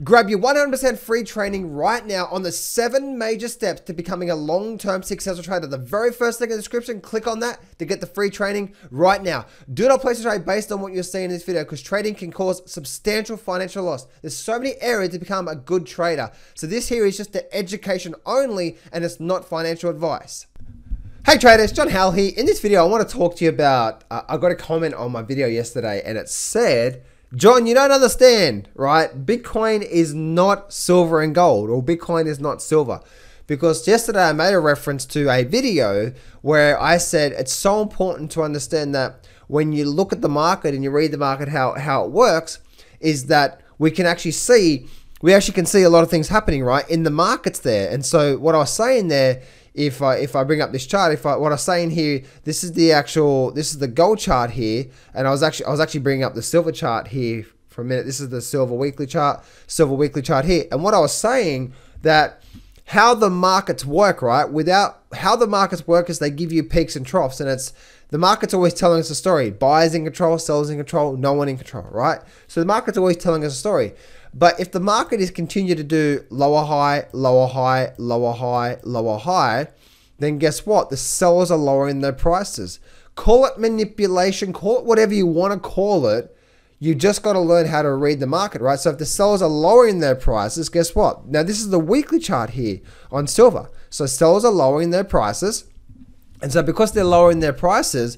Grab your 100% free training right now on the 7 major steps to becoming a long-term successful trader. The very first link in the description, click on that to get the free training right now. Do not place a trade based on what you're seeing in this video because trading can cause substantial financial loss. There's so many areas to become a good trader. So this here is just the education only and it's not financial advice. Hey traders, John Howell here. In this video, I want to talk to you about, I got a comment on my video yesterday and it said, John, you don't understand, right? Bitcoin is not silver and gold, or Bitcoin is not silver. Because yesterday I made a reference to a video where I said it's so important to understand that when you look at the market and you read the market, how it works, is that we can actually see, can see a lot of things happening, right? In the markets there. And so what I was saying there, if I bring up this chart, what I was saying here, this is the gold chart here, and I was actually bringing up the silver chart here for a minute. This is the silver weekly chart here, and what I was saying that how the markets work, right? How the markets work is they give you peaks and troughs, and it's the market's always telling us a story. Buyers in control, sellers in control, no one in control, right? So the market's always telling us a story. But if the market is continue to do lower high, lower high, lower high, lower high, then guess what? The sellers are lowering their prices. Call it manipulation, call it whatever you want to call it. You just got to learn how to read the market, right? So if the sellers are lowering their prices, guess what? Now this is the weekly chart here on silver. So sellers are lowering their prices. And so because they're lowering their prices,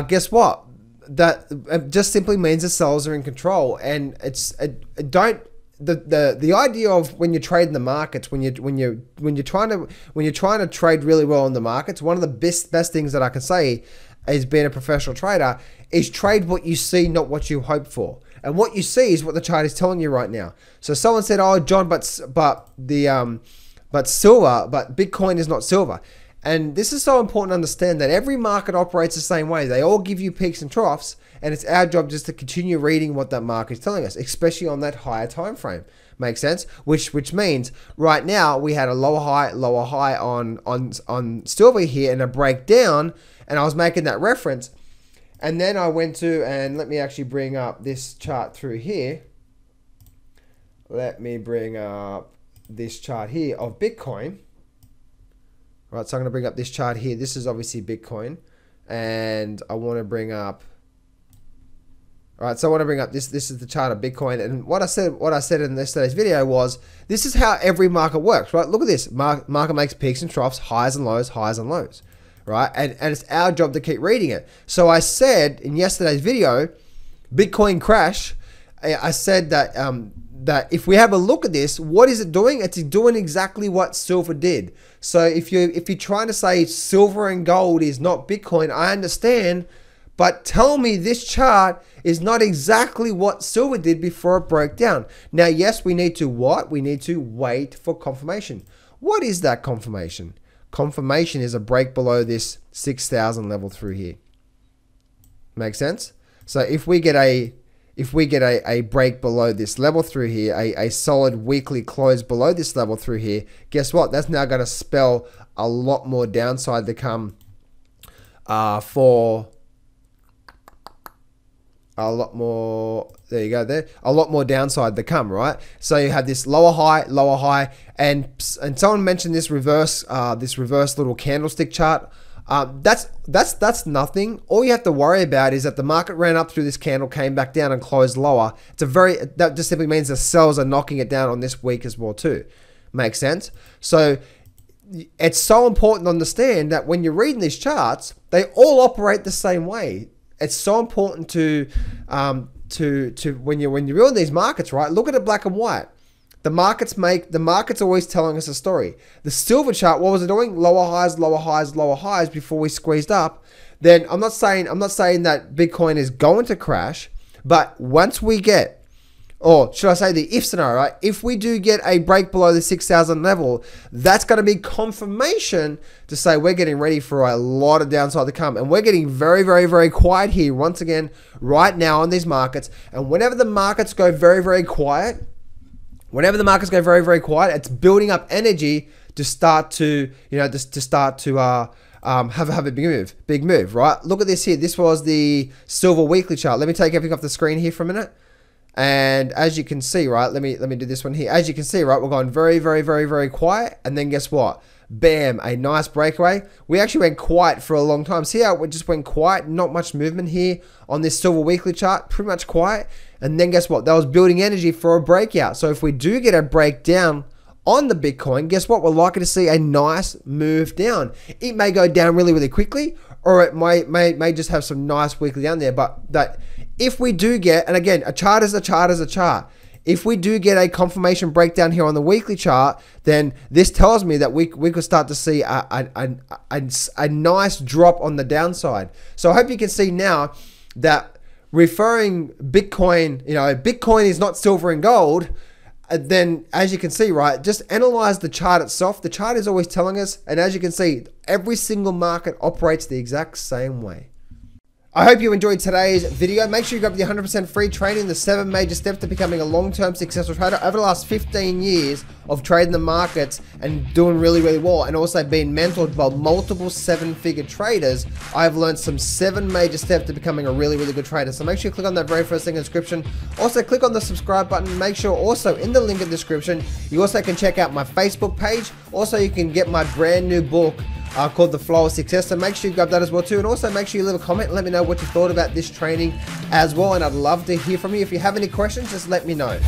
guess what? That it just simply means the sellers are in control, and the idea of when you trade in the markets, when you're trying to trade really well in the markets, one of the best things that I can say as being a professional trader is trade what you see, not what you hope for. And what you see is what the chart is telling you right now. So someone said, "Oh, John, but Bitcoin is not silver." And this is so important to understand that every market operates the same way. They all give you peaks and troughs, and it's our job just to continue reading what that market is telling us, especially on that higher time frame. Makes sense? Which means right now we had a lower high on silver here and a breakdown, and I was making that reference. And then I went to, and let me actually bring up this chart through here. Let me bring up this chart here of Bitcoin. Right, so I'm going to bring up this chart here. This is obviously Bitcoin, and I want to bring up. All right, so I want to bring up this. This is the chart of Bitcoin, and what I said in yesterday's video was this is how every market works, right? Look at this. Market makes peaks and troughs, highs and lows, right? And it's our job to keep reading it. So I said in yesterday's video, Bitcoin crash. I said that that if we have a look at this, what is it doing? It's doing exactly what silver did. So if you're trying to say silver and gold is not Bitcoin, I understand, but tell me this chart is not exactly what silver did before it broke down. Now, yes, we need to what? We need to wait for confirmation. What is that confirmation? Confirmation is a break below this 6,000 level through here. Make sense? So if we get a break below this level through here, a solid weekly close below this level through here, guess what? That's now going to spell a lot more downside to come for a lot more. There you go there. A lot more downside to come, right? So you have this lower high, and someone mentioned this reverse little candlestick chart. That's nothing. All you have to worry about is that the market ran up through this candle, came back down and closed lower. That just simply means the sellers are knocking it down on this week as well too. Makes sense? So it's so important to understand that when you're reading these charts, they all operate the same way. It's so important to when you're reading these markets, right? Look at it black and white. The market's always telling us a story. The silver chart, what was it doing? Lower highs before we squeezed up. Then I'm not saying that Bitcoin is going to crash, but once we get, or should I say the if scenario, right? If we do get a break below the 6,000 level, that's going to be confirmation to say we're getting ready for a lot of downside to come. And we're getting very, very, very quiet here once again right now on these markets. And whenever the markets go very, very quiet, it's building up energy to start to, have a big move, right? Look at this here. This was the silver weekly chart. Let me take everything off the screen here for a minute. And as you can see, right, let me do this one here. As you can see, right, we're going very, very, very, very quiet. And then guess what? Bam, a nice breakaway. We actually went quiet for a long time. See how we just went quiet? Not much movement here on this silver weekly chart, pretty much quiet. And then guess what? That was building energy for a breakout. So if we do get a breakdown on the Bitcoin, guess what? We're likely to see a nice move down. It may go down really, really quickly, or it may just have some nice weekly down there. But that if we do get, and again, a chart is a chart is a chart. If we do get a confirmation breakdown here on the weekly chart, then this tells me that we could start to see a nice drop on the downside. So I hope you can see now that referring Bitcoin, Bitcoin is not silver and gold. Then as you can see, right, just analyze the chart itself. The chart is always telling us, and as you can see, every single market operates the exact same way. I hope you enjoyed today's video. Make sure you grab the 100% free training, the 7 major steps to becoming a long-term successful trader. Over the last 15 years of trading the markets and doing really, really well, and also being mentored by multiple 7-figure traders, I've learned some 7 major steps to becoming a really, really good trader. So make sure you click on that very first link in the description. Also, click on the subscribe button. Make sure also in the link in the description, you also can check out my Facebook page. Also, you can get my brand new book called The Flow of Success. So make sure you grab that as well too. And also make sure you leave a comment and let me know what you thought about this training as well. And I'd love to hear from you. If you have any questions, just let me know.